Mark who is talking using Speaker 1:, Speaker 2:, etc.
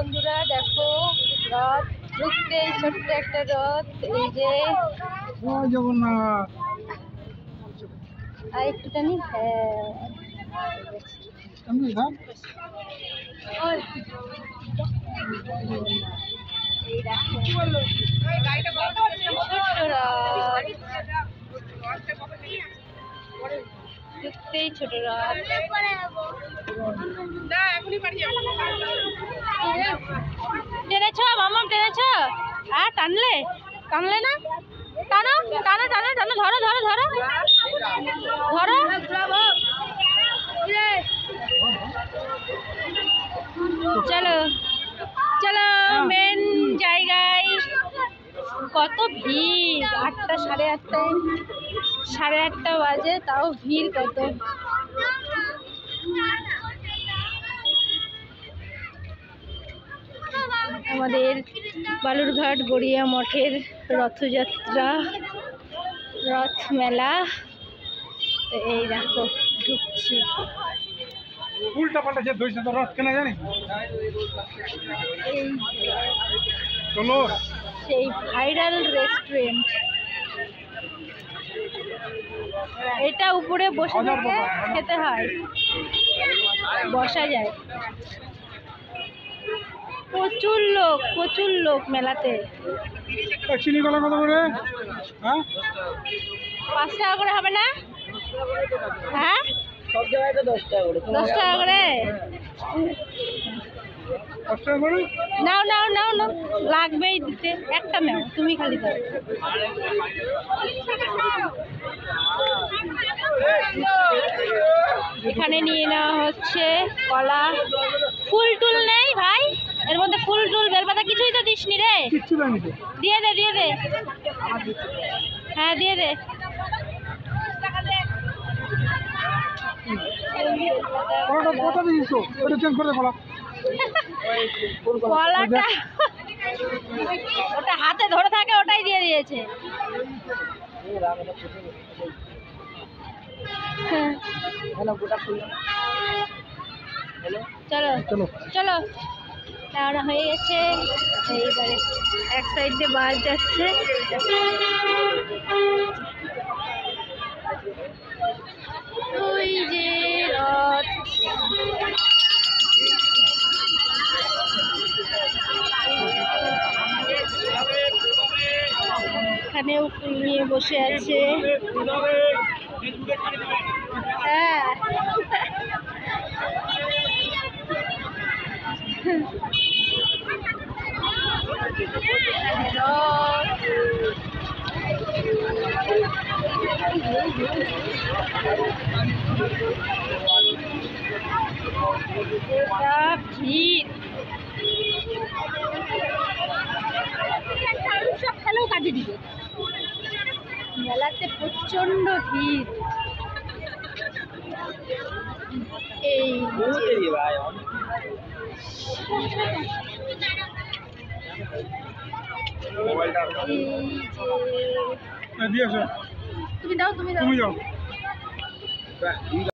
Speaker 1: বন্ধুরা দেখো রথ ঢুকতে ছোট্ট একটা রথ, এই যে
Speaker 2: জগন্নাথ
Speaker 1: আর একটুখানি এই দেখো ছোট্ট রথ, ঢুকতেই ছোট রথ। টেনেছ মামা, টেনেছ? আর টানলে টানলে না? টানো টানো টানো টানো, ধরো ধরো ধরো ধরো। চলো চলো মেন জায়গায়। কত ভিড়! 8টা সাড়ে আটটা বাজে, তাও ভিড় কত। আমাদের বালুরঘাট গড়িয়া মঠের রথযাত্রা, রথ মেলা। তো এই দেখো ঢুকছি।
Speaker 2: উল্টা পাল্টা যে ধরছে তো রথ কেনা জানি। চলো
Speaker 1: সেই ভাইরাল রেস্টুরেন্ট, এটা উপরে বসে থেকে খেতে হয়, বসা যায়। প্রচুর লোক মেলাতে।
Speaker 2: চিনি কলা কত করে? হ্যাঁ
Speaker 1: 5 টাকা করে হবে না? হ্যাঁ
Speaker 3: সব জায়গায় তো 10 টাকা করে।
Speaker 1: 10 টাকা করে।
Speaker 2: 10 টাকা করে
Speaker 1: নাও নাও নাও নাও, লাগবেই দিতে। একটা নাও, তুমি খালি দাও। এখানে নিয়ে নেওয়া হচ্ছে কলা। ফুল টুল নেই ভাই এর মধ্যে? ফুল টুল বেলপাতা কিছুই তো দিসনি রে। দিয়ে দে দিয়ে দে, হ্যাঁ দিয়ে দে। কলাটা ওটা হাতে ধরে থাকে, ওটাই দিয়ে দিয়েছে। চলো চলো, রান্না হয়ে গেছে। এইবারে এক সাইড দিয়ে বাস যাচ্ছে। ওই যে রথ, এখানে উপর নিয়ে বসে আছে। হ্যাঁ ভিড়, সব খেলেও কাটিয়ে দিবে। মেলাতে প্রচন্ড ভিড়। এই
Speaker 2: দিয়েছো
Speaker 1: তুমি দাও, তুমি দাও।